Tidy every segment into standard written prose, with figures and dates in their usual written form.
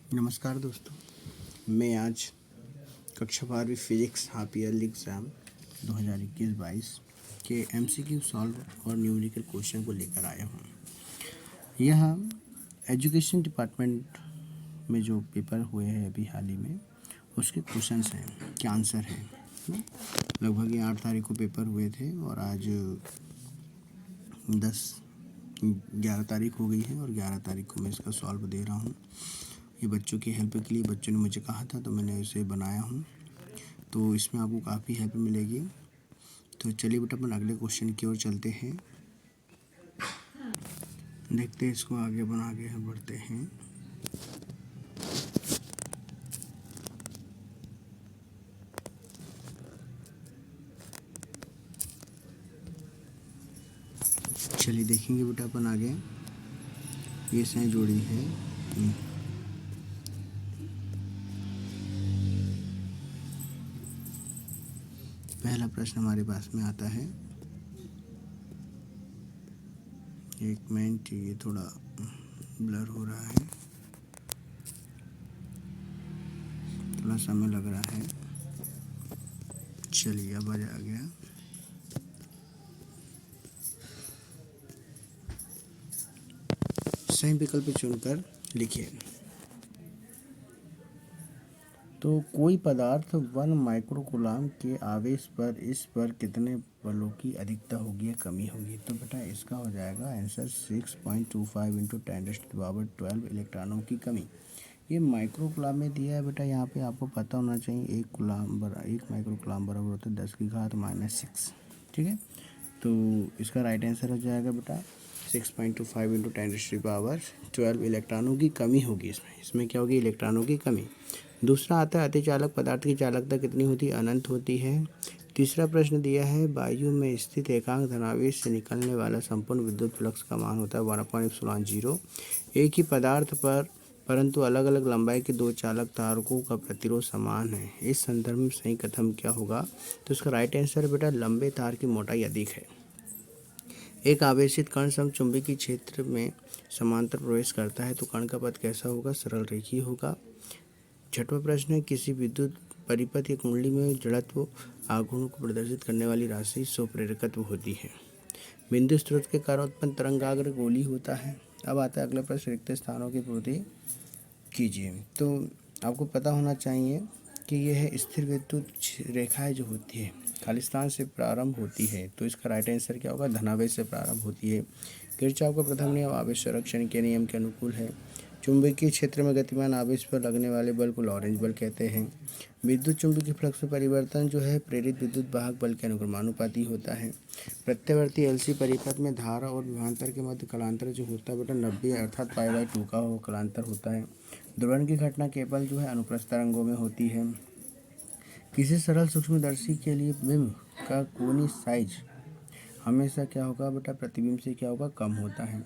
नमस्कार दोस्तों, मैं आज कक्षा 12वीं फिजिक्स हाफ ईयरली एग्ज़ाम 2021-22 के एमसीक्यू सॉल्व और न्यूमेरिकल क्वेश्चन को लेकर आया हूँ। यह एजुकेशन डिपार्टमेंट में जो पेपर हुए हैं अभी हाल ही में, उसके क्वेश्चंस हैं, क्या आंसर है। लगभग ये 8 तारीख को पेपर हुए थे और आज 11 तारीख हो गई है और 11 तारीख को मैं इसका सॉल्व दे रहा हूँ। ये बच्चों की हेल्प के लिए बच्चों ने मुझे कहा था तो मैंने इसे बनाया हूँ, तो इसमें आपको काफ़ी हेल्प मिलेगी। तो चलिए बेटा अपन अगले क्वेश्चन की ओर चलते हैं, देखते हैं इसको आगे बढ़ते हैं। चलिए देखेंगे बेटा अपन आगे। ये से जोड़ी है। पहला प्रश्न हमारे पास में आता है, एक मिनट, ये थोड़ा ब्लर हो रहा है, थोड़ा समय लग रहा है। चलिए अब आ गया। सही विकल्प चुनकर लिखिए। तो कोई पदार्थ 1 माइक्रोकूलम के आवेश पर इस पर कितने बलों की अधिकता होगी या कमी होगी। तो बेटा इसका हो जाएगा आंसर 6.25 इंटू 10⁻12 इलेक्ट्रॉनों की कमी। ये माइक्रोकूलम में दिया है बेटा, यहाँ पे आपको पता होना चाहिए एक माइक्रोकूलम बराबर होता है 10⁻⁻6। ठीक है, तो इसका राइट आंसर हो जाएगा बेटा 6.25 इंटू 10⁻12 इलेक्ट्रॉनों की कमी होगी। इसमें क्या होगी, इलेक्ट्रॉनों की कमी। दूसरा आता है अतिचालक पदार्थ की चालकता कितनी होती है, अनंत होती है। तीसरा प्रश्न दिया है वायु में स्थित एकांक धनावेश से निकलने वाला संपूर्ण विद्युत फ्लक्स का मान होता है 1/ε0। एक ही पदार्थ पर परंतु अलग अलग लंबाई के दो चालक तारकों का प्रतिरोध समान है, इस संदर्भ में सही कथन क्या होगा। तो इसका राइट आंसर बेटा लंबे तार की मोटाई अधिक है। एक आवेशित कण समचुंबकीय क्षेत्र में समांतर प्रवेश करता है तो कण का पथ कैसा होगा, सरल रेखीय होगा। छठवां प्रश्न है किसी विद्युत परिपथ या कुंडली में जड़त्व आघूर्ण को प्रदर्शित करने वाली राशि स्वप्रेरकत्व होती है। बिंदु स्रोत के कारण उत्पन्न तरंगाग्र गोली होता है। अब आता है अगला प्रश्न, रिक्त स्थानों की पूर्ति कीजिए। तो आपको पता होना चाहिए कि यह स्थिर विद्युत रेखाएं जो होती है खाली स्थान से प्रारंभ होती है, तो इसका राइट आंसर क्या होगा, धनावेश से प्रारंभ होती है। किरचॉफ का प्रथम नियम आवेश संरक्षण के नियम के अनुकूल है। चुंबकीय क्षेत्र में गतिमान आवेश पर लगने वाले बल को लॉरेंज बल कहते हैं। विद्युत चुंबकीय फ्लक्स में परिवर्तन जो है प्रेरित विद्युत वाहक बल के अनुक्रमानुपाती होता है। प्रत्यावर्ती एलसी परिपथ में धारा और विभवांतर के मध्य कलांतर जो होता है बेटा 90 अर्थात π/2 का कलांतर होता है। ध्रुवण की घटना केवल जो है अनुप्रस्थ तरंगों में होती है। किसी सरल सूक्ष्मदर्शी के लिए बिंब का कोणीय साइज हमेशा क्या होगा बेटा, प्रतिबिंब से क्या होगा, कम होता है।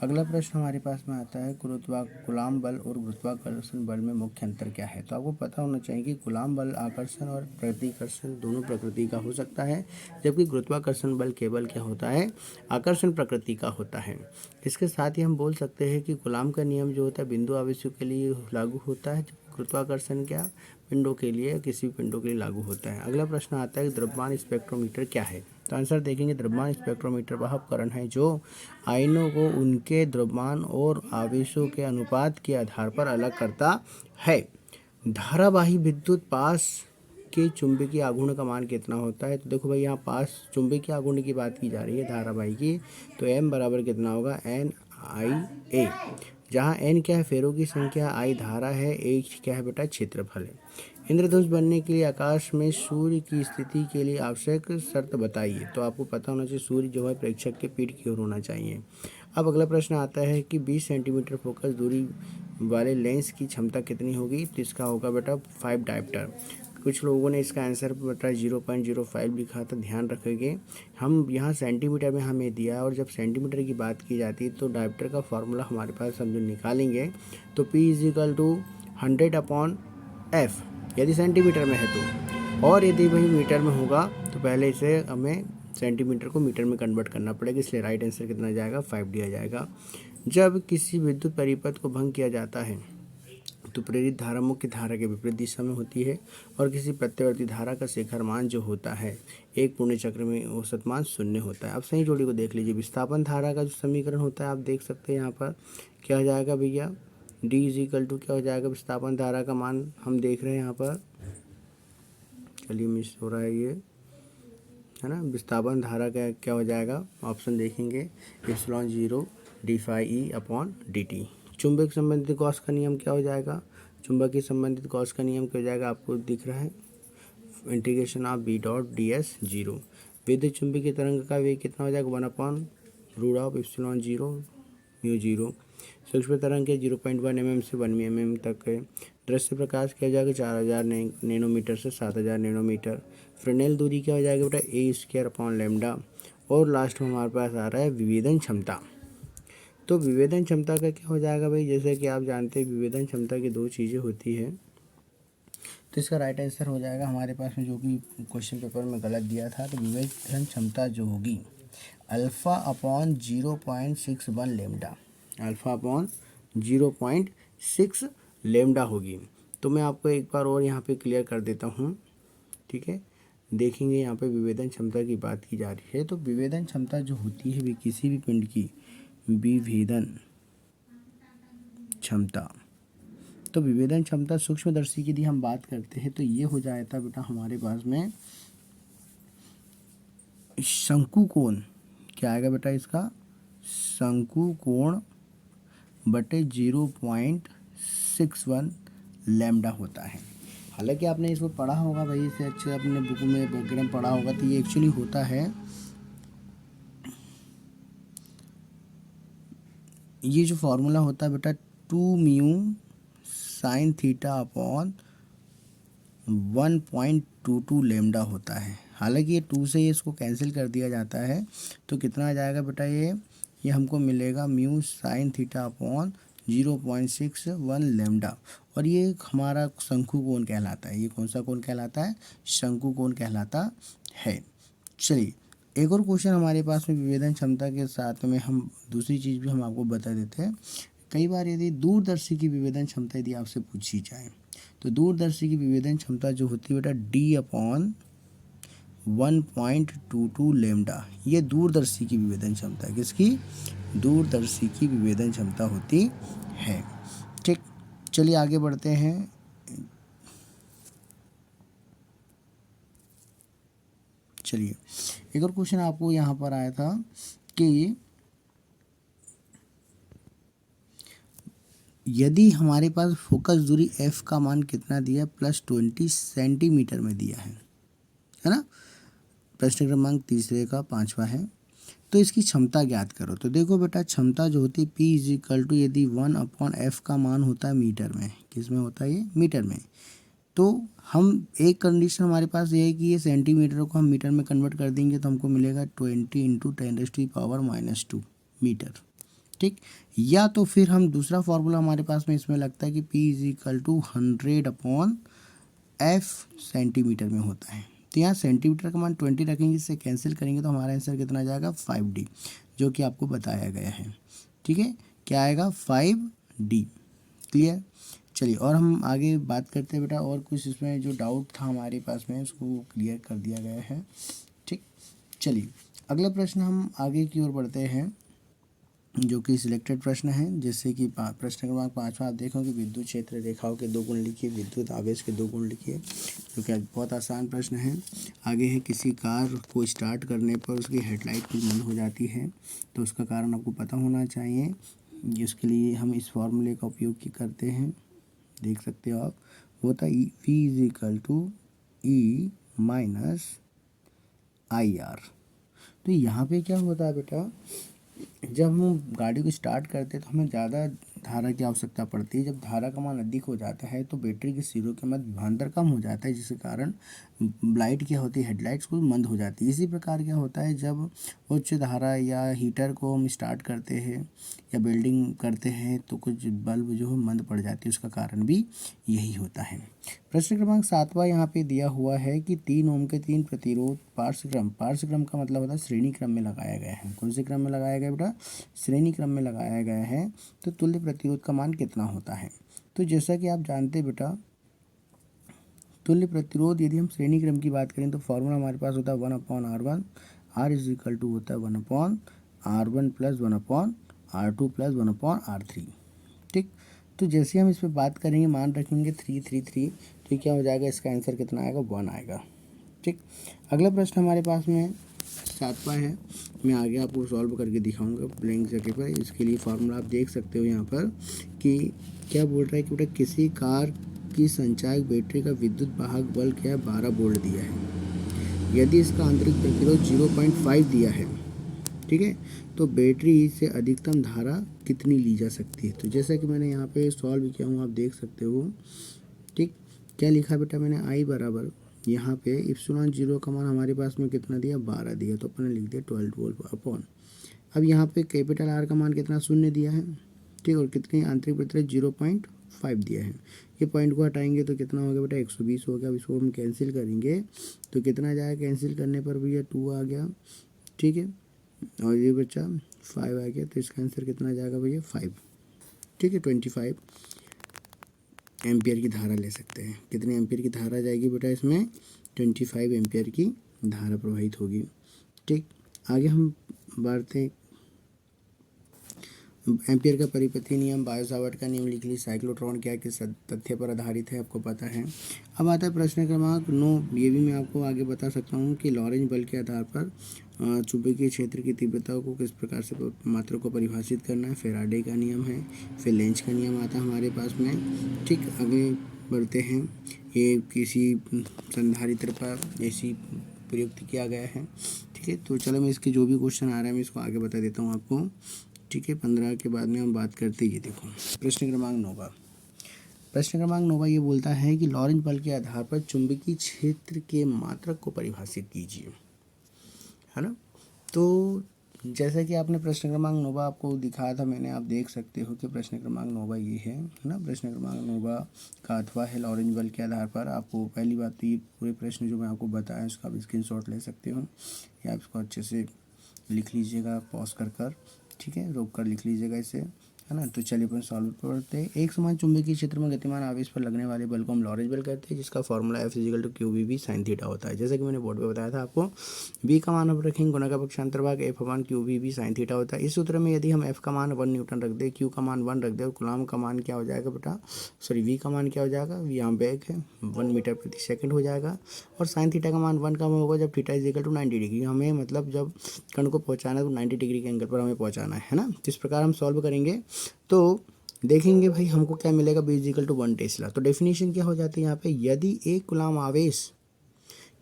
अगला प्रश्न हमारे पास में आता है कूलाम बल और गुरुत्वाकर्षण बल में मुख्य अंतर क्या है। तो आपको पता होना चाहिए कि कूलाम बल आकर्षण और प्रतिकर्षण दोनों प्रकृति का हो सकता है, जबकि गुरुत्वाकर्षण बल केवल क्या होता है, आकर्षण प्रकृति का होता है। इसके साथ ही हम बोल सकते हैं कि कूलाम का नियम जो होता है बिंदु आवेशों के लिए लागू होता है, गुरुत्वाकर्षण क्या पिंडों के लिए, किसी पिंडों के लिए लागू होता है। अगला प्रश्न आता है द्रव्यमान स्पेक्ट्रोमीटर क्या है। तो आंसर देखेंगे, द्रव्यमान स्पेक्ट्रोमीटर वह उपकरण है जो आयनों को उनके द्रव्यमान और आवेशों के अनुपात के आधार पर अलग करता है। धारावाही विद्युत पास के चुंबकीय आघूर्ण का मान कितना होता है। तो देखो भाई, यहाँ पास चुंबकीय आघूर्ण की बात की जा रही है धारावाही की, तो m बराबर कितना होगा, NIA, जहाँ n क्या है, फेरों की संख्या, I धारा है, A क्या है बेटा, क्षेत्रफल है। इंद्रधनुष बनने के लिए आकाश में सूर्य की स्थिति के लिए आवश्यक शर्त बताइए। तो आपको पता होना चाहिए सूर्य जो है प्रेक्षक के पीठ की ओर होना चाहिए। अब अगला प्रश्न आता है कि 20 सेंटीमीटर फोकस दूरी वाले लेंस की क्षमता कितनी होगी। तो इसका होगा बेटा 5 डायप्टर। कुछ लोगों ने इसका आंसर बेटा 0.05 लिखा था, ध्यान रखेंगे। हम यहाँ सेंटीमीटर में हमें दिया, और जब सेंटीमीटर की बात की जाती है तो डायप्टर का फॉर्मूला हमारे पास हम जो निकालेंगे तो P = 100/F यदि सेंटीमीटर में है तो, और यदि वही मीटर में होगा तो पहले इसे हमें सेंटीमीटर को मीटर में कन्वर्ट करना पड़ेगा, इसलिए राइट आंसर कितना जाएगा, 5 दिया जाएगा। जब किसी विद्युत परिपथ को भंग किया जाता है तो प्रेरित धारा मुख्य धारा के विपरीत दिशा में होती है और किसी प्रत्यावर्ती धारा का शिखर मान जो होता है एक पूर्ण चक्र में औसत मान 0 होता है। अब सही जोड़ी को देख लीजिए, विस्थापन धारा का जो समीकरण होता है आप देख सकते हैं यहाँ पर क्या हो जाएगा भैया, डी इज इक्वल टू क्या हो जाएगा, विस्थापन धारा का मान हम देख रहे हैं यहाँ पर, चलिए मिस हो रहा है ये, है ना, विस्थापन धारा का क्या हो जाएगा, ऑप्शन देखेंगे epsilon 0 D phi E upon D T. चुंबक संबंधित गॉस का नियम क्या हो जाएगा, चुंबकीय संबंधित गॉस का नियम क्या हो जाएगा, आपको दिख रहा है, integration of B dot D S 0। विद्युत चुंबकीय तरंग का वेग कितना हो जाएगा, 1 upon root of epsilon 0 mu 0। सूक्ष्म तरंग के 0.1 mm से 1 mm तक है। दृश्य प्रकाश क्या हो जाएगा, 4000 नैनोमीटर से 7000 नैनोमीटर। फ्रेनेल दूरी क्या हो जाएगा बेटा, ए स्क्वायर अपॉन लेमडा। और लास्ट में हमारे पास आ रहा है विभेदन क्षमता। तो विभेदन क्षमता का क्या हो जाएगा भाई, जैसे कि आप जानते हैं विभेदन क्षमता की 2 चीज़ें होती है। तो इसका राइट आंसर हो जाएगा हमारे पास में, जो कि क्वेश्चन पेपर में गलत दिया था, तो विभेदन क्षमता जो होगी alpha upon 0.61 lambda, alpha upon 0.6 lambda होगी। तो मैं आपको एक बार और यहाँ पे क्लियर कर देता हूँ, ठीक है। देखेंगे यहाँ पे विभेदन क्षमता की बात की जा रही है। तो विभेदन क्षमता जो होती है किसी भी पिंड की विभेदन क्षमता, तो विभेदन क्षमता सूक्ष्मदर्शी की यदि हम बात करते हैं तो ये हो जाता बेटा हमारे पास में शंकु कोण, क्या आएगा बेटा इसका, शंकु कोण बटे 0.61 लेमडा होता है। हालांकि आपने इसको पढ़ा होगा भाई, इसे अच्छे अपने बुक में वगैरह में पढ़ा होगा। तो ये एक्चुअली होता है, ये जो फॉर्मूला होता है बेटा 2 mu sine theta upon 1.22 lambda होता है। हालांकि ये 2 से इसको कैंसिल कर दिया जाता है, तो कितना आ जाएगा बेटा, ये हमको मिलेगा mu sine theta upon 0.61 lambda. और ये हमारा शंकु कोण कहलाता है। ये कौन सा कोण कहलाता है, शंकु कोण कहलाता है। चलिए एक और क्वेश्चन हमारे पास में विभेदन क्षमता के साथ में हम दूसरी चीज़ भी हम आपको बता देते हैं। कई बार यदि दूरदर्शी की विभेदन क्षमता यदि आपसे पूछी जाए, तो दूरदर्शी की विभेदन क्षमता जो होती है बेटा डी अपॉन 1.22 लेमडा, ये दूरदर्शी की विभेदन क्षमता है। किसकी, दूरदर्शी की विभेदन क्षमता होती है। ठीक, चलिए आगे बढ़ते हैं। चलिए एक और क्वेश्चन आपको यहाँ पर आया था कि यदि हमारे पास फोकस दूरी f का मान कितना दिया है, +20 सेंटीमीटर में दिया है ना। प्रश्न क्रमांक 3 का 5वां है। तो इसकी क्षमता ज्ञात करो। तो देखो बेटा क्षमता जो होती है P इज इक्वल टू, यदि 1/f का मान होता है मीटर में, किस में होता है ये, मीटर में, तो हम एक कंडीशन हमारे पास ये है कि ये सेंटीमीटर को हम मीटर में कन्वर्ट कर देंगे तो हमको मिलेगा 20 × 10⁻⁻² मीटर। ठीक, या तो फिर हम दूसरा फार्मूला हमारे पास में इसमें लगता है कि P is equal to 100/f centimetre में होता है। तो यहाँ सेंटीमीटर का मान 20 रखेंगे, इससे कैंसिल करेंगे तो हमारा आंसर कितना जाएगा, 5D, जो कि आपको बताया गया है। ठीक है, क्या आएगा, 5D। क्लियर। चलिए और हम आगे बात करते हैं बेटा, और कुछ इसमें जो डाउट था हमारे पास में उसको क्लियर कर दिया गया है। ठीक, चलिए अगला प्रश्न हम आगे की ओर बढ़ते हैं, जो कि सिलेक्टेड प्रश्न है। जैसे कि प्रश्न क्रमांक 5 आप देखोगे विद्युत क्षेत्र रेखाओं के 2 गुण लिखिए, विद्युत आवेश के 2 गुण लिखिए, जो कि बहुत आसान प्रश्न है। आगे है, किसी कार को स्टार्ट करने पर उसकी हेडलाइट कुछ बंद हो जाती है, तो उसका कारण आपको पता होना चाहिए। जिसके लिए हम इस फॉर्मूले का उपयोग करते हैं, देख सकते हो आप, वो होता है V is equal to E minus IR। तो यहाँ पे क्या होता है बेटा, जब हम गाड़ी को स्टार्ट करते हैं तो हमें ज़्यादा धारा की आवश्यकता पड़ती है। जब धारा का मान अधिक हो जाता है तो बैटरी के सिरों के मध्य विभवांतर कम हो जाता है, जिसके कारण लाइट क्या होती है, हेडलाइट्स को मंद हो जाती है। इसी प्रकार क्या होता है, जब उच्च धारा या हीटर को हम स्टार्ट करते हैं या बिल्डिंग करते हैं तो कुछ बल्ब जो है मंद पड़ जाती है, उसका कारण भी यही होता है। प्रश्न क्रमांक 7वां यहाँ पे दिया हुआ है कि 3 ओम के 3 प्रतिरोध पार्श्वक्रम का मतलब होता है श्रेणी क्रम में लगाया गया है। कौन से क्रम में लगाया गया बेटा, श्रेणी क्रम में लगाया गया है। तो तुल्य प्रतिरोध का मान कितना होता है। तो जैसा कि आप जानते हैं बेटा, तुल्य प्रतिरोध यदि हम श्रेणी क्रम की बात करें तो फॉर्मूला हमारे पास होता है 1/R1, R is equal to होता है 1/R1 plus 1/R2 plus 1/R3। ठीक, तो जैसे हम इस पर बात करेंगे, मान रखेंगे 3 तो क्या हो जाएगा, इसका आंसर कितना आएगा, 1 आएगा। ठीक, अगला प्रश्न हमारे पास में 7वां है, मैं आगे आपको सॉल्व करके दिखाऊंगा ब्लैंक जगह पर। इसके लिए फार्मूला आप देख सकते हो यहाँ पर कि क्या बोल रहा है कि बेटा किसी कार की संचायक बैटरी का विद्युत वाहक बल क्या है, 12 वोल्ट दिया है। यदि इसका आंतरिक प्रतिरोध 0.5 दिया है, ठीक है, तो बैटरी से अधिकतम धारा कितनी ली जा सकती है। तो जैसा कि मैंने यहाँ पे सॉल्व किया हूँ, आप देख सकते हो। ठीक, क्या लिखा बेटा मैंने, आई बराबर यहाँ पे इप्सिलॉन 0 का मान हमारे पास में कितना दिया, 12 दिया, तो अपने लिख दिया 12 वोल्ट अपॉन। अब यहाँ पे कैपिटल आर का मान कितना, 0 दिया है। ठीक, और कितनी आंतरिक प्रतिरोध 0.5 दिया है। ये पॉइंट को हटाएंगे तो कितना हो गया बेटा, 120 हो गया। अब इसको हम कैंसिल करेंगे तो कितना जाएगा, कैंसिल करने पर भैया 2 आ गया। ठीक है, और ये बच्चा 5 आ गया, तो इसका आंसर कितना जाएगा भैया, 5। ठीक है, 25 एम्पियर की धारा ले सकते हैं। कितने एम्पियर की धारा जाएगी बेटा, इसमें 25 एम्पियर की धारा प्रवाहित होगी। ठीक, आगे हम बढ़ते हैं। एम्पियर का परिपथी नियम, बायो-सावर्ट का नियम लिख ली, साइक्लोट्रॉन क्या किस तथ्य पर आधारित है, आपको पता है। अब आता है प्रश्न क्रमांक 9। ये भी मैं आपको आगे बता सकता हूँ कि लॉरेंज बल के आधार पर चुंबकीय क्षेत्र की तीव्रता को किस प्रकार से मात्रा को परिभाषित करना है, फेराडे का नियम है। फिर लेंज का नियम आता है हमारे पास में। ठीक, आगे बढ़ते हैं। ये किसी संधारित्र पर ऐसी प्रयुक्त किया गया है। ठीक है, तो चलो मैं इसके जो भी क्वेश्चन आ रहा है मैं इसको आगे बता देता हूँ आपको। ठीक है, 15 के बाद में हम बात करते हैं। ये देखो प्रश्न क्रमांक 9। प्रश्न क्रमांक 9 ये बोलता है कि लॉरेंज बल के आधार पर चुंबकीय क्षेत्र के मात्रक को परिभाषित कीजिए, है ना। तो जैसा कि आपने प्रश्न क्रमांक 9 आपको दिखाया था मैंने, आप देख सकते हो कि प्रश्न क्रमांक 9 ये है ना। प्रश्न क्रमांक 9 का अथवा है लॉरेंज बल के आधार पर। आपको पहली बात तो ये पूरे प्रश्न जो मैं आपको बताया उसका आप स्क्रीनशॉट ले सकते हो, या आप इसको अच्छे से लिख लीजिएगा पॉज कर। ठीक है, रोक कर लिख लीजिएगा इसे, है ना। तो चलिए अपन सॉल्व करते हैं। एक समान चुंबकीय क्षेत्र में गतिमान आवेश पर लगने वाले बल को हम लॉरेंज बल कहते हैं, जिसका formula F = QVB sin theta होता है। जैसे कि मैंने बोर्ड पे बताया था आपको, B का मान हम रखेंगे गुणा का पक्षांतर भाग F/QVB sin थीटा होता है। इस सूत्र में यदि हम F का मान 1 न्यूटन रख दे, Q का मान 1 रख दे और कूलम्ब का मान क्या हो जाएगा बेटा, सॉरी V का मान क्या हो जाएगा, यहाँ बैग है 1 मीटर प्रति सेकेंड हो जाएगा। और साइन थीटा का मान 1 कम होगा जब थीटा = 90 डिग्री। हमें मतलब जब कण को पहुँचाना है तो 90 डिग्री के एंगल पर हमें पहुँचाना है ना। तो इस प्रकार हम सॉल्व करेंगे तो देखेंगे भाई हमको क्या मिलेगा, B = 1 टेस्ला। तो डेफिनेशन क्या हो जाती है यहाँ पे, यदि एक कूलम्ब आवेश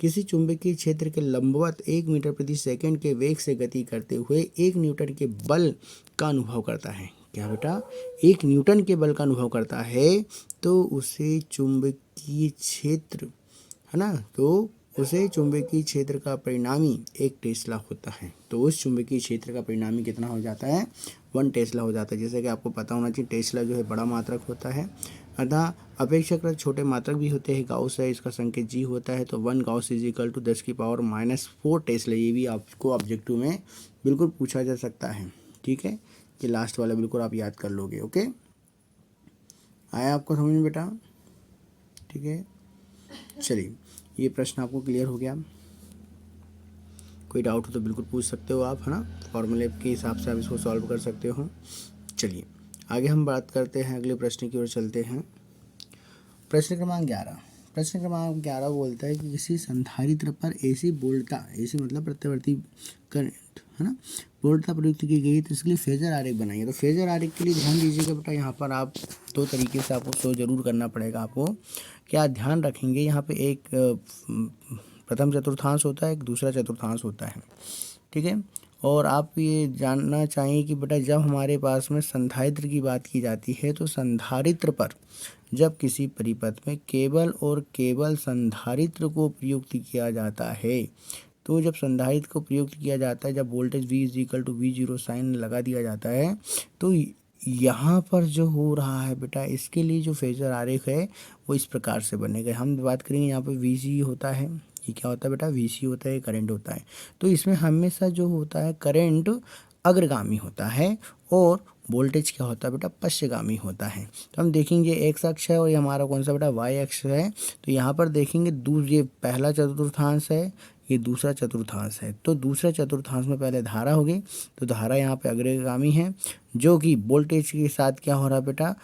किसी चुंबकीय क्षेत्र के लंबवत 1 मीटर प्रति सेकंड के वेग से गति करते हुए 1 न्यूटन के बल का अनुभव करता है, क्या बेटा, 1 न्यूटन के बल का अनुभव करता है, तो उसे चुंबकीय क्षेत्र, है ना, तो उसे चुंबकीय क्षेत्र का परिणामी 1 टेस्ला होता है। तो उस चुंबकीय क्षेत्र का परिणामी कितना हो जाता है, 1 टेस्ला हो जाता है। जैसे कि आपको पता होना चाहिए टेस्ला जो है बड़ा मात्रक होता है, अतः अपेक्षाकृत छोटे मात्रक भी होते हैं। गाउस है, इसका संकेत G होता है। तो 1 गाउस = 10⁻⁻4 टेस्ला। ये भी आपको ऑब्जेक्टिव में बिल्कुल पूछा जा सकता है। ठीक है, ये लास्ट वाला बिल्कुल आप याद कर लोगे। ओके, आया आपको समझ में बेटा। ठीक है, चलिए ये प्रश्न आपको क्लियर हो गया। कोई डाउट हो तो बिल्कुल पूछ सकते हो आप, है ना। फॉर्मूले के हिसाब से आप इसको सॉल्व कर सकते हो। चलिए आगे हम बात करते हैं, अगले प्रश्न की ओर चलते हैं। प्रश्न क्रमांक 11। प्रश्न क्रमांक 11 बोलता है कि किसी संधारित्र पर ऐसी वोल्टता, ऐसी मतलब प्रत्यावर्ती करंट, है ना, वोल्टता प्रयुक्त की गई, तो इसके लिए फेजर आरेख बनाइए। तो फेजर आरेख के लिए ध्यान दीजिएगा बेटा, यहाँ पर आप 2 तरीके से आपको शो जरूर करना पड़ेगा। आपको क्या ध्यान रखेंगे, यहाँ पे एक प्रथम चतुर्थांश होता है, एक दूसरा चतुर्थांश होता है। ठीक है, और आप ये जानना चाहिए कि बेटा जब हमारे पास में संधारित्र की बात की जाती है, तो संधारित्र पर जब किसी परिपथ में केवल और केवल संधारित्र को प्रयुक्त किया जाता है, तो जब संधारित्र को प्रयुक्त किया जाता है, जब वोल्टेज V = V0 साइन लगा दिया जाता है, तो यहाँ पर जो हो रहा है बेटा, इसके लिए जो फेजर आरेख है वो इस प्रकार से बनेगा। हम बात करेंगे यहाँ पे VC होता है, ये क्या होता है बेटा, VC होता है, करंट होता है। तो इसमें हमेशा जो होता है करंट अग्रगामी होता है और वोल्टेज क्या होता है बेटा, पश्चगामी होता है। तो हम देखेंगे एक्स अक्ष है और ये हमारा कौन सा बेटा, वाई अक्ष है। तो यहाँ पर देखेंगे ये पहला चतुर्थांश है, ये दूसरा चतुर्थांश है। तो दूसरा चतुर्थांश में पहले धारा होगी, तो धारा यहाँ पे अग्रगामी है, जो कि वोल्टेज के साथ क्या हो रहा है बेटा,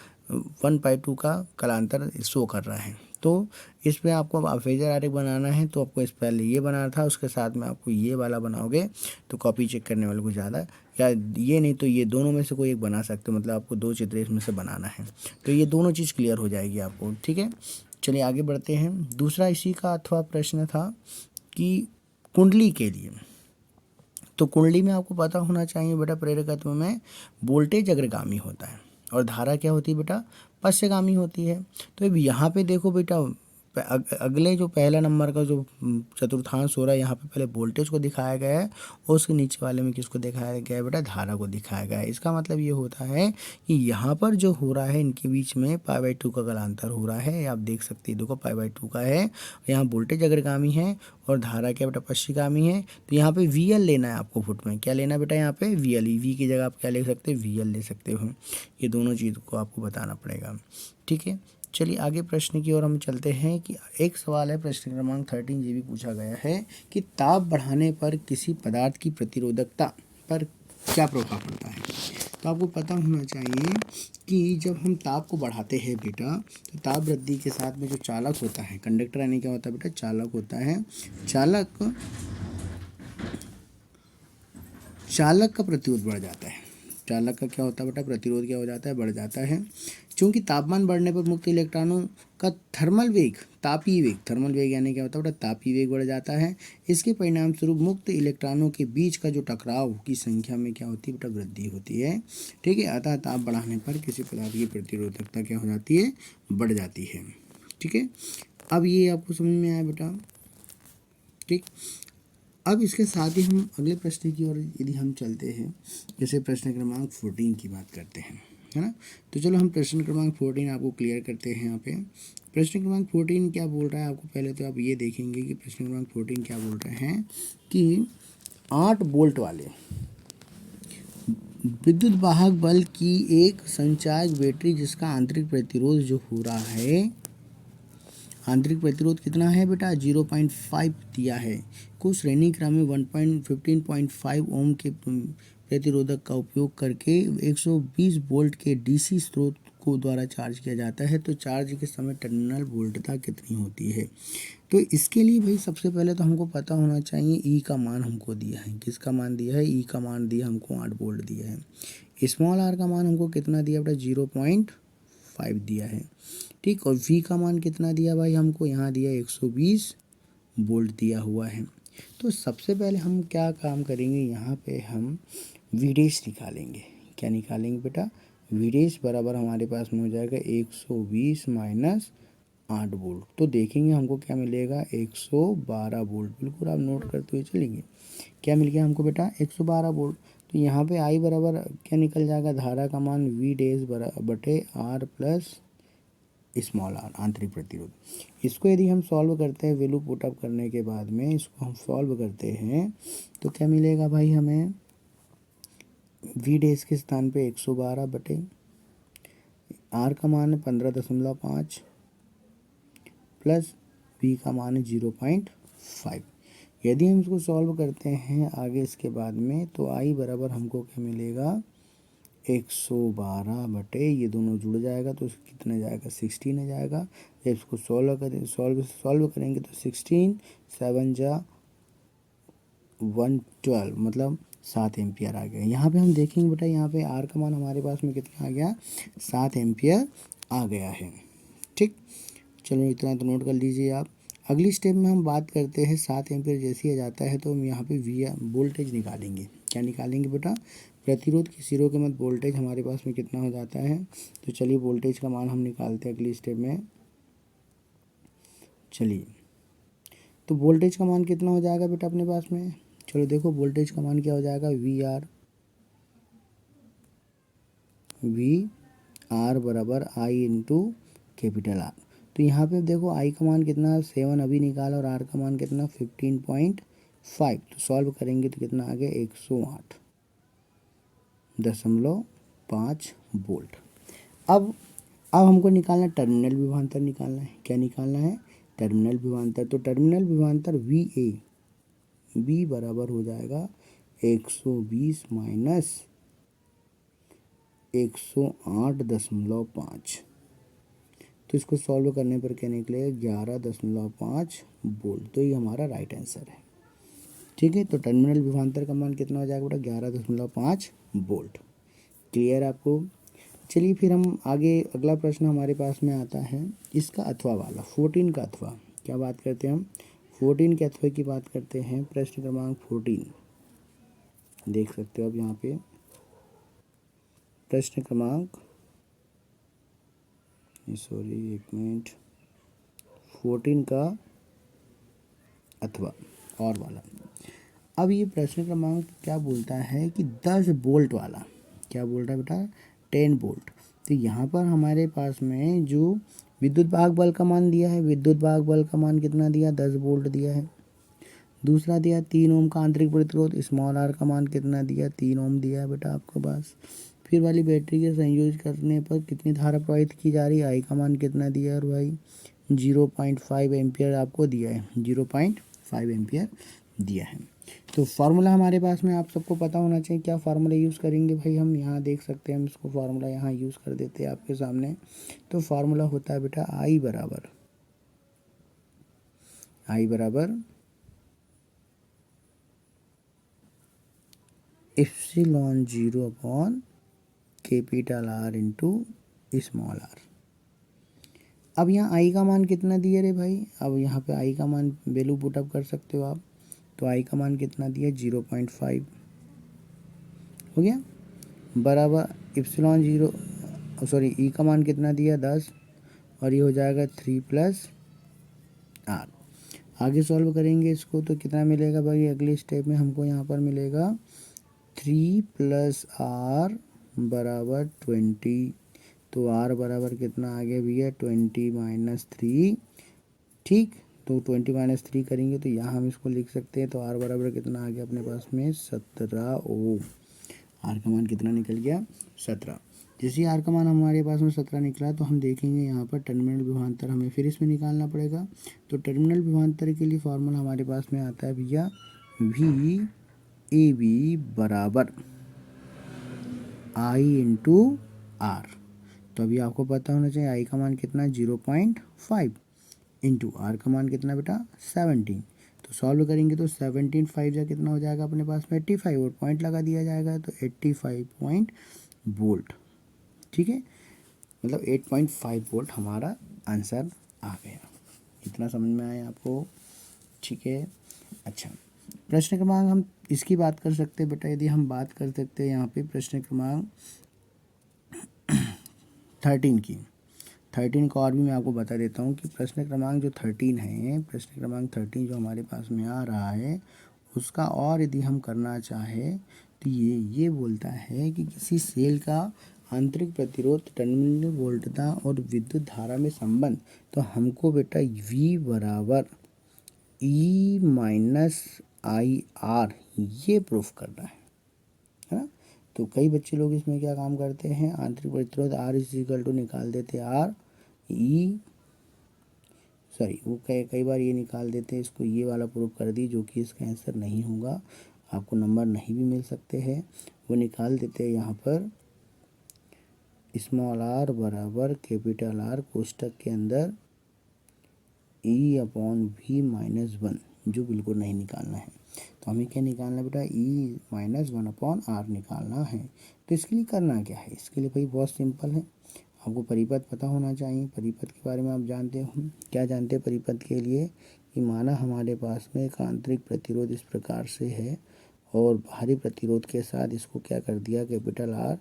1/2 का कालांतर शो कर रहा है। तो इस पे आपको अब फेजर आरेख बनाना है, तो आपको इस पहले ये बनाना था, उसके साथ में आपको ये वाला बनाओगे तो कॉपी चेक करने वाले को ज़्यादा, या ये नहीं तो ये दोनों में से कोई एक बना सकते हो, मतलब आपको 2 चित्र इसमें से बनाना है। तो ये दोनों चीज़ क्लियर हो जाएगी आपको, ठीक है। चलिए आगे बढ़ते हैं। दूसरा इसी का अथवा प्रश्न था कि कुंडली के लिए, तो कुंडली में आपको पता होना चाहिए बेटा, प्रेरकत्व में वोल्टेज अग्रगामी होता है और धारा क्या होती है बेटा, पश्चगामी होती है। तो अब यहाँ पे देखो बेटा, अगले जो पहला नंबर का जो चतुर्थांश हो रहा है, यहाँ पे पहले वोल्टेज को दिखाया गया है और उसके नीचे वाले में किसको दिखाया गया है बेटा, धारा को दिखाया गया है। इसका मतलब ये होता है कि यहाँ पर जो हो रहा है इनके बीच में π/2 का कालांतर हो रहा है। आप देख सकते हैं, देखो π/2 का है, यहाँ वोल्टेज अग्रगामी है और धारा क्या बेटा, पश्चिगामी है। तो यहाँ पे VL लेना है आपको, फुट में क्या लेना है बेटा, यहाँ पे VL, V की जगह आप क्या ले सकते हैं, VL ले सकते हो। ये दोनों चीज़ को आपको बताना पड़ेगा, ठीक है। चलिए आगे प्रश्न की ओर हम चलते हैं कि एक सवाल है प्रश्न क्रमांक 13, ये भी पूछा गया है कि ताप बढ़ाने पर किसी पदार्थ की प्रतिरोधकता पर क्या प्रभाव पड़ता है। तो आपको पता होना चाहिए कि जब हम ताप को बढ़ाते हैं बेटा, तो ताप वृद्धि के साथ में जो चालक होता है, कंडक्टर यानी क्या होता है बेटा, चालक होता है। चालक का प्रतिरोध बढ़ जाता है। चालक का क्या होता है बेटा, प्रतिरोध क्या हो जाता है, बढ़ जाता है। क्योंकि तापमान बढ़ने पर मुक्त इलेक्ट्रॉनों का थर्मल वेग यानी क्या होता है बेटा, तापीय वेग बढ़ जाता है। इसके परिणाम स्वरूप मुक्त इलेक्ट्रॉनों के बीच का जो टकराव की संख्या में क्या होती है बेटा, वृद्धि होती है, ठीक है। अतः ताप बढ़ाने पर किसी पदार्थ की प्रतिरोधकता क्या हो जाती है, बढ़ जाती है, ठीक है। अब ये आपको समझ में आया बेटा, ठीक। अब इसके साथ ही हम अगले प्रश्न की ओर यदि हम चलते हैं, जैसे प्रश्न क्रमांक 14 की बात करते हैं, है ना। तो चलो हम प्रश्न क्रमांक 14 आपको क्लियर करते हैं। यहाँ पे प्रश्न क्रमांक 14 क्या बोल रहा है आपको, पहले तो आप ये देखेंगे कि प्रश्न क्रमांक 14 क्या बोल रहे हैं कि 8 वोल्ट वाले विद्युत वाहक बल की एक संचायक बैटरी जिसका आंतरिक प्रतिरोध जो हो रहा है, आंतरिक प्रतिरोध कितना है बेटा, 0.5 दिया है, को श्रेणी क्रम में 15.5 ओम के प्रतिरोधक का उपयोग करके 120 वोल्ट के डीसी स्रोत को द्वारा चार्ज किया जाता है। तो चार्ज के समय टर्मिनल वोल्टता कितनी होती है। तो इसके लिए भाई सबसे पहले तो हमको पता होना चाहिए, ई का मान हमको दिया है, किसका मान दिया है, ई का मान दिया हमको 8 वोल्ट दिया है। स्मॉल आर का मान हमको कितना दिया बेटा, 0.5 दिया है, ठीक। और वी का मान कितना दिया भाई हमको, यहाँ दिया 120 वोल्ट दिया हुआ है। तो सबसे पहले हम क्या काम करेंगे, यहाँ पे हम वीडेज निकालेंगे। क्या निकालेंगे बेटा, वीडेज बराबर हमारे पास में हो जाएगा 120 माइनस 8 वोल्ट। तो देखेंगे हमको क्या मिलेगा, 112 वोल्ट। बिल्कुल आप नोट करते हुए चलेंगे, क्या मिल गया हमको बेटा, 112 वोल्ट। तो यहाँ पे आई बराबर क्या निकल जाएगा, धारा का मान वी डेज बटे आर प्लस स्मॉल आर, आंतरिक प्रतिरोध। इसको यदि हम सॉल्व करते हैं, वैल्यू पुट अप करने के बाद में इसको हम सॉल्व करते हैं, तो क्या मिलेगा भाई हमें, वी डेज के स्थान पे 112 बटे आर का मान है 15.5 प्लस वी का मान है 0.5। यदि हम इसको सॉल्व करते हैं आगे इसके बाद में, तो आई बराबर हमको क्या मिलेगा, 112 बटे ये दोनों जुड़ जाएगा तो कितने जाएगा, 16 आ जाएगा। जब इसको सॉल्व करेंगे तो 16 7 जा 112, मतलब 7 एम्पियर आ गया। यहाँ पे हम देखेंगे बेटा, यहाँ पे आर का मान हमारे पास में कितना आ गया, 7 एम्पियर आ गया है, ठीक। चलो इतना तो नोट कर लीजिए आप। अगली स्टेप में हम बात करते हैं, 7 एम्पियर जैसे ही आ जाता है तो हम यहाँ पे वोल्टेज निकालेंगे। क्या निकालेंगे बेटा, प्रतिरोध के सिरों के मध्य वोल्टेज हमारे पास में कितना हो जाता है। तो चलिए वोल्टेज का मान हम निकालते हैं अगली स्टेप में। चलिए तो वोल्टेज का मान कितना हो जाएगा बेटा अपने पास में, चलो देखो वोल्टेज का मान क्या हो जाएगा, वी आर बराबर आई इंटू कैपिटल आर। तो यहाँ पे देखो आई का मान कितना, 7 अभी निकाला, और आर का मान कितना 15.5। तो सॉल्व करेंगे तो कितना आ गया, 108.5 5 वोल्ट। अब हमको निकालना टर्मिनल विभवांतर निकालना है। क्या निकालना है? टर्मिनल विभवांतर। तो टर्मिनल विभवांतर वी बराबर हो जाएगा 120 माइनस 108.5। तो इसको सॉल्व करने पर क्या निकलेगा? 11.5 वोल्ट। तो ये हमारा राइट आंसर है। ठीक है, तो टर्मिनल विभवांतर का मान कितना हो जाएगा बेटा? 11.5 वोल्ट। क्लियर आपको? चलिए फिर हम आगे, अगला प्रश्न हमारे पास में आता है इसका अथवा वाला, 14 का अथवा। क्या बात करते हैं हम? 14 के अथवा की बात करते हैं। प्रश्न क्रमांक 14 देख सकते हो आप यहाँ पे। प्रश्न क्रमांक 14 का अथवा और वाला। अब ये प्रश्न क्रमांक क्या बोलता है कि 10 वोल्ट वाला। क्या बोल रहा है बेटा? 10 वोल्ट। तो यहाँ पर हमारे पास में जो विद्युत भाग बल का मान दिया है, विद्युत भाग बल का मान कितना दिया? 10 वोल्ट दिया है। दूसरा दिया 3 ओम का आंतरिक प्रतिरोध, स्मॉल आर का मान कितना दिया? 3 ओम दिया है बेटा आपके पास। फिर वाली बैटरी के संयोज करने पर कितनी धारा प्रवाहित की जा रही है? आई का मान कितना दिया है और भाई 0.5 एम्पियर आपको दिया है, 0.5 एम्पियर दिया है। तो फार्मूला हमारे पास में आप सबको पता होना चाहिए। क्या फार्मूला यूज़ करेंगे भाई? हम यहाँ देख सकते हैं, हम इसको फार्मूला यहाँ यूज़ कर देते हैं आपके सामने। तो फार्मूला होता है बेटा आई बराबर epsilon 0 upon capital R into small R. अब यहाँ आई का मान कितना दिया रे भाई? अब यहाँ पे आई का मान वैल्यू पुटअप कर सकते हो आप। तो आई का मान कितना दिया? 0.5 हो गया, बराबर एप्सिलॉन 0, सॉरी ई का मान कितना दिया? 10, और ये हो जाएगा 3 प्लस आर। आगे सॉल्व करेंगे इसको तो कितना मिलेगा भाई? अगले स्टेप में हमको यहाँ पर मिलेगा 3 प्लस आर बराबर 20। तो आर बराबर कितना आ गया भैया? 20 माइनस 3। ठीक, तो 20 माइनस 3 करेंगे तो यहाँ हम इसको लिख सकते हैं। तो आर बराबर कितना आ गया अपने पास में? 17 ओम। आर का मान कितना निकल गया? 17। जैसे आर का मान हमारे पास में 17 निकला तो हम देखेंगे यहाँ पर टर्मिनल विभवांतर हमें फिर इसमें निकालना पड़ेगा। तो टर्मिनल विभवांतर के लिए फॉर्मूला हमारे पास में आता है भैया वी ए बी बराबर आई इंटू आर। तो अभी आपको पता होना चाहिए आई का मान कितना? 0.5 इंटू आर का मान कितना बेटा? 17। तो सॉल्व करेंगे तो 17 5 जा कितना हो जाएगा अपने पास में? 85, और पॉइंट लगा दिया जाएगा तो 85 पॉइंट वोल्ट। ठीक है, मतलब 8.5 वोल्ट हमारा आंसर आ गया। इतना समझ में आया आपको? ठीक है, अच्छा। प्रश्न क्रमांक हम इसकी बात कर सकते हैं बेटा, यदि हम बात कर सकते हैं यहाँ पे प्रश्न क्रमांक 13 की। 13 का और भी मैं आपको बता देता हूँ कि प्रश्न क्रमांक जो 13 है, प्रश्न क्रमांक 13 जो हमारे पास में आ रहा है उसका और यदि हम करना चाहें तो ये बोलता है कि किसी सेल का आंतरिक प्रतिरोध, टर्मिनल वोल्टता और विद्युत धारा में संबंध। तो हमको बेटा V बराबर E माइनस आई आर ये प्रूफ करना है ना। तो कई बच्चे लोग इसमें क्या काम करते हैं, आंतरिक प्रतिरोध आर इज इक्वल टू निकाल देते आर ई, सॉरी वो कई बार ये निकाल देते हैं, इसको ये वाला प्रूफ कर दी जो कि इसका आंसर नहीं होगा, आपको नंबर नहीं भी मिल सकते हैं। वो निकाल देते हैं यहाँ पर स्मॉल आर बराबर कैपिटल आर कोष्टक के अंदर ई अपॉन वी माइनस 1, जो बिल्कुल नहीं निकालना है। तो हमें क्या निकालना है बेटा? ई माइनस 1 अपॉन आर निकालना है। तो इसके लिए करना क्या है? इसके लिए भाई बहुत सिंपल है, आपको परिपथ पता होना चाहिए। परिपथ के बारे में आप जानते हो, क्या जानते हैं परिपथ के लिए? कि माना हमारे पास में एक आंतरिक प्रतिरोध इस प्रकार से है और बाहरी प्रतिरोध के साथ इसको क्या कर दिया? कैपिटल आर,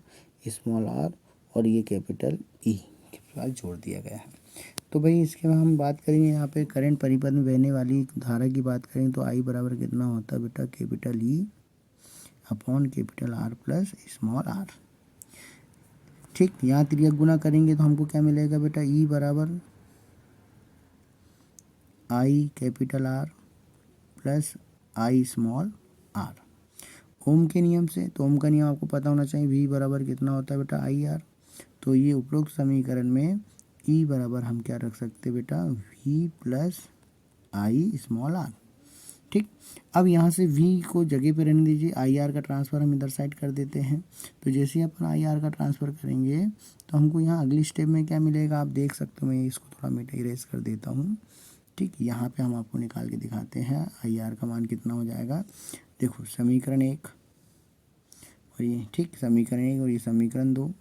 स्मॉल आर और ये कैपिटल ई के साथ जोड़ दिया गया है। तो भाई इसके में हम बात करेंगे यहाँ पे करंट परिपथ में बहने वाली धारा की बात करें तो आई बराबर कितना होता है बेटा? Capital E upon capital R plus small R. ठीक, यहाँ त्रियक गुना करेंगे तो हमको क्या मिलेगा बेटा? ई बराबर I capital R plus I small R. Ohm के नियम से। तो ओम का नियम आपको पता होना चाहिए, वी बराबर कितना होता है बेटा, आई आर। तो ये उपरोक्त समीकरण में ई बराबर हम क्या रख सकते हैं बेटा, V plus I small R. ठीक, अब यहाँ से v को जगह पे रहने दीजिए, आई आर का ट्रांसफ़र हम इधर साइड कर देते हैं। तो जैसे ही अपन आई आर का ट्रांसफ़र करेंगे तो हमको यहाँ अगली स्टेप में क्या मिलेगा, आप देख सकते हो। मैं इसको थोड़ा मिटा इरेज कर देता हूँ। ठीक, यहाँ पे हम आपको निकाल के दिखाते हैं आई आर का मान कितना हो जाएगा। देखो समीकरण 1 और ये, ठीक, समीकरण 1 और ये समीकरण 2।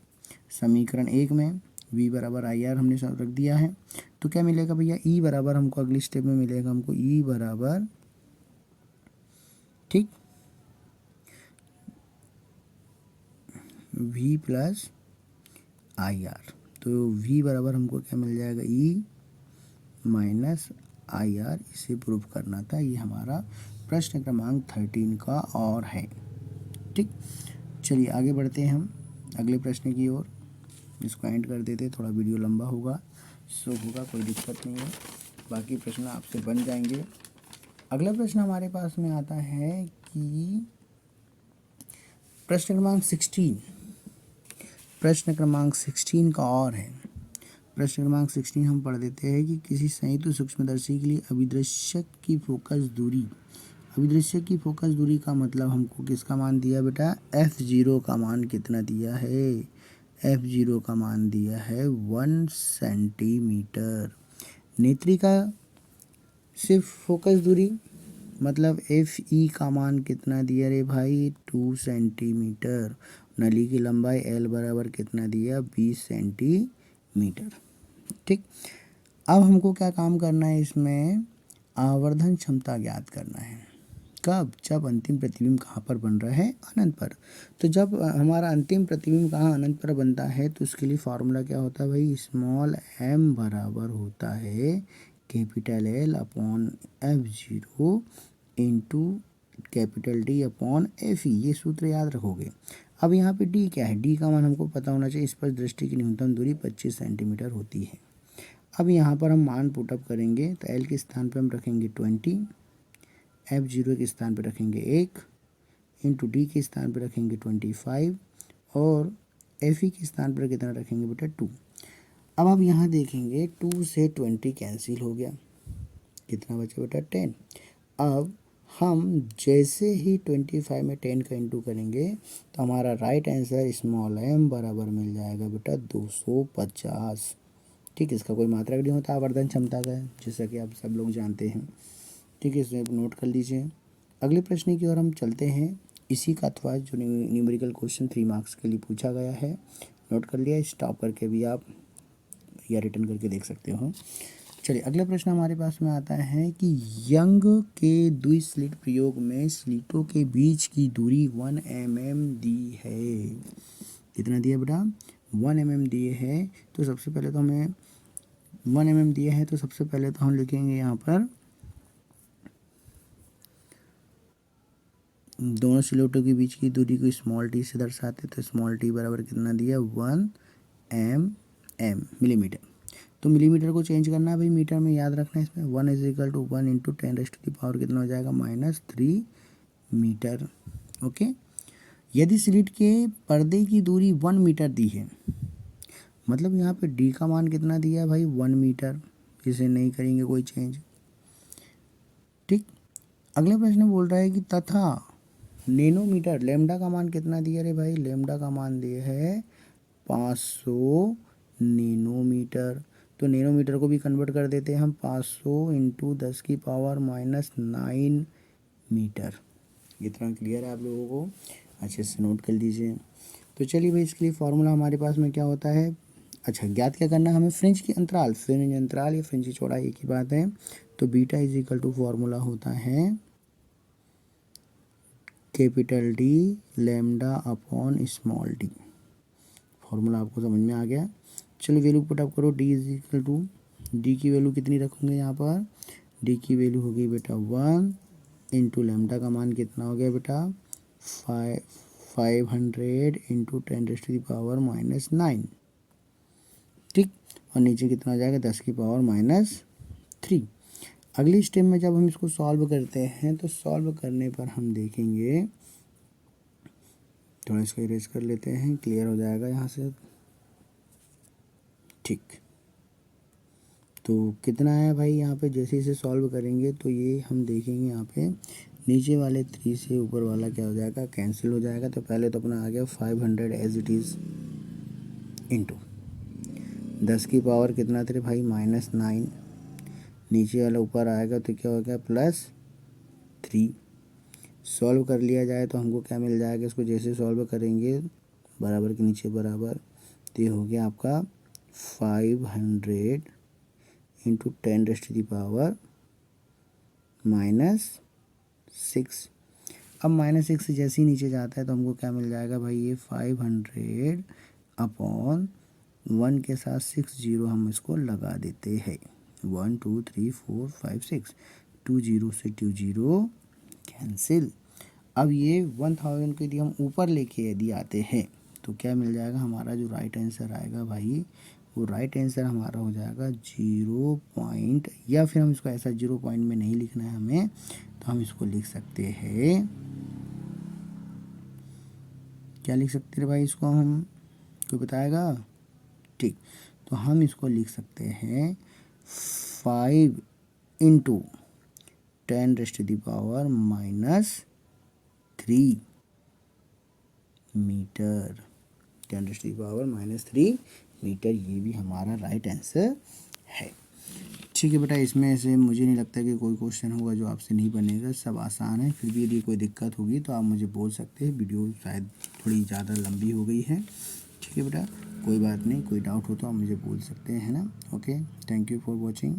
समीकरण 1 में v बराबर आई आर हमने सब रख दिया है। तो क्या मिलेगा भैया, e बराबर हमको अगली स्टेप में मिलेगा, हमको e बराबर, ठीक, v प्लस आई आर। तो v बराबर हमको क्या मिल जाएगा, e माइनस आई आर। इसे प्रूव करना था। ये हमारा प्रश्न क्रमांक 13 का और है। ठीक, चलिए आगे बढ़ते हैं हम अगले प्रश्न की ओर। इसको एंड कर देते, थोड़ा वीडियो लंबा होगा, सो होगा, कोई दिक्कत नहीं है, बाकी प्रश्न आपसे बन जाएंगे। अगला प्रश्न हमारे पास में आता है कि प्रश्न क्रमांक 16, प्रश्न क्रमांक 16 का और है। प्रश्न क्रमांक 16 हम पढ़ देते हैं कि किसी संयुक्त सूक्ष्मदर्शी के लिए अभिदृश्यक की फोकस दूरी, अभिदृश्यक की फोकस दूरी का मतलब हमको किसका मान दिया बेटा, f0 का मान कितना दिया है, f0 का मान दिया है 1 सेंटीमीटर। नेत्रिका सिर्फ फोकस दूरी मतलब FE का मान कितना दिया रे भाई, 2 सेंटीमीटर। नली की लंबाई L बराबर कितना दिया, 20 सेंटीमीटर। ठीक, अब हमको क्या काम करना है, इसमें आवर्धन क्षमता ज्ञात करना है। कब, जब अंतिम प्रतिबिंब कहाँ पर बन रहा है, अनंत पर। तो जब हमारा अंतिम प्रतिबिंब कहाँ अनंत पर बनता है तो उसके लिए फार्मूला क्या होता है भाई, स्मॉल m बराबर होता है capital L upon f0 into capital D upon FE। ये सूत्र याद रखोगे। अब यहाँ पे D क्या है, D का मान हमको पता होना चाहिए। इस पर दृष्टि की न्यूनतम दूरी 25 सेंटीमीटर होती है। अब यहाँ पर हम मान पुटअप करेंगे तो L के स्थान पर हम रखेंगे 20, f0 के स्थान पर रखेंगे 1, इंटू D के स्थान पर रखेंगे 25 और FE के स्थान पर कितना रखेंगे बेटा, 2। अब आप यहाँ देखेंगे 2 से 20 कैंसिल हो गया, कितना बचा बेटा, 10। अब हम जैसे ही 25 में 10 का इंटू करेंगे तो हमारा राइट आंसर स्मॉल m बराबर मिल जाएगा बेटा 250। ठीक, इसका कोई मात्रक नहीं होता, आवर्धन क्षमता का है, जैसा कि आप सब लोग जानते हैं। ठीक है, इसमें नोट कर लीजिए। अगले प्रश्न की ओर हम चलते हैं। इसी का अथवा जो न्यूमेरिकल क्वेश्चन 3 मार्क्स के लिए पूछा गया है, नोट कर लिया, स्टॉप करके भी आप या रिटर्न करके देख सकते हो। चलिए अगला प्रश्न हमारे पास में आता है कि यंग के द्विस्लिट प्रयोग में स्लिटों के बीच की दूरी 1 mm दी है। कितना दिया बेटा, 1 mm दिए है। तो सबसे पहले तो हमें 1 mm दिए हैं, तो सबसे पहले तो हम लिखेंगे यहाँ पर दोनों स्लिटों के बीच की दूरी को स्मॉल t से दर्शाते, तो स्मॉल t बराबर कितना दिया, 1 mm मिलीमीटर। तो मिलीमीटर को चेंज करना है भाई मीटर में, याद रखना है इसमें 1 इज इक्वल टू 1 इंटू 10⁻³ कितना हो जाएगा, -3 मीटर। ओके, यदि स्लिट के पर्दे की दूरी 1 मीटर दी है, मतलब यहाँ पे d का मान कितना दिया है भाई, 1 मीटर। इसे नहीं करेंगे कोई चेंज। ठीक, अगले प्रश्न बोल रहा है कि तथा नैनोमीटर लेमडा का मान कितना दिया रे भाई, लेमडा का मान दिया है 500 नैनोमीटर। तो नैनोमीटर को भी कन्वर्ट कर देते हैं हम, 500 इंटू 10⁻⁹ मीटर। इतना क्लियर है आप लोगों को, अच्छे से नोट कर लीजिए। तो चलिए भाई, इसके लिए फॉर्मूला हमारे पास में क्या होता है, अच्छा ज्ञात क्या करना है हमें, फ्रिंज की अंतराल, फ्रिंज अंतराल या फ्रिंज की चौड़ाई एक ही बात है। तो beta is equal to formula होता है capital D lambda upon small d। Formula आपको समझ में आ गया। चलिए वैल्यू पुटअप करो, d is equal to, D की वैल्यू कितनी रखोगे यहाँ पर, d की वैल्यू होगी बेटा 1 इंटू लैम्डा का मान कितना हो गया बेटा 500 इंटू 10⁻⁻⁹। ठीक, और नीचे कितना हो जाएगा 10⁻⁻3। अगली स्टेप में जब हम इसको सॉल्व करते हैं तो सॉल्व करने पर हम देखेंगे थोड़ा इसको इरेज कर लेते हैं, क्लियर हो जाएगा यहाँ से। ठीक, तो कितना है भाई यहाँ पे, जैसे इसे सॉल्व करेंगे तो ये हम देखेंगे यहाँ पे नीचे वाले 3 से ऊपर वाला क्या हो जाएगा, कैंसिल हो जाएगा। तो पहले तो अपना आ गया 500 एज इट इज़ इंटू 10 की पावर कितना थे भाई -9, नीचे वाला ऊपर आएगा तो क्या हो गया +3। सॉल्व कर लिया जाए तो हमको क्या मिल जाएगा, इसको जैसे सॉल्व करेंगे बराबर के नीचे बराबर, तो ये हो गया आपका 500 इंटू 10⁻⁻⁻⁶। अब -6 से जैसे ही नीचे जाता है तो हमको क्या मिल जाएगा भाई, ये 500 अपॉन 1 के साथ 6 जीरो हम इसको लगा देते हैं। 1 2 3 4 5 6, 2 जीरो से 2 जीरो कैंसिल। अब ये 1000 को यदि हम ऊपर लेके यदि आते हैं तो क्या मिल जाएगा, हमारा जो राइट आंसर आएगा भाई, वो राइट आंसर हमारा हो जाएगा 0 पॉइंट, या फिर हम इसको ऐसा 0 पॉइंट में नहीं लिखना है हमें, तो हम इसको लिख सकते हैं, क्या लिख सकते हैं भाई, इसको हम, कोई बताएगा? ठीक, तो हम इसको लिख सकते हैं 5 इंटू 10⁻³ मीटर, 10⁻³ मीटर, ये भी हमारा राइट आंसर है। ठीक है बेटा, इसमें से मुझे नहीं लगता कि कोई क्वेश्चन होगा जो आपसे नहीं बनेगा, सब आसान है। फिर भी यदि कोई दिक्कत होगी तो आप मुझे बोल सकते हैं, वीडियो शायद थोड़ी ज़्यादा लंबी हो गई है। ठीक है बेटा, कोई बात नहीं, कोई डाउट हो तो आप मुझे बोल सकते हैं, है ना। Okay, thank you for watching.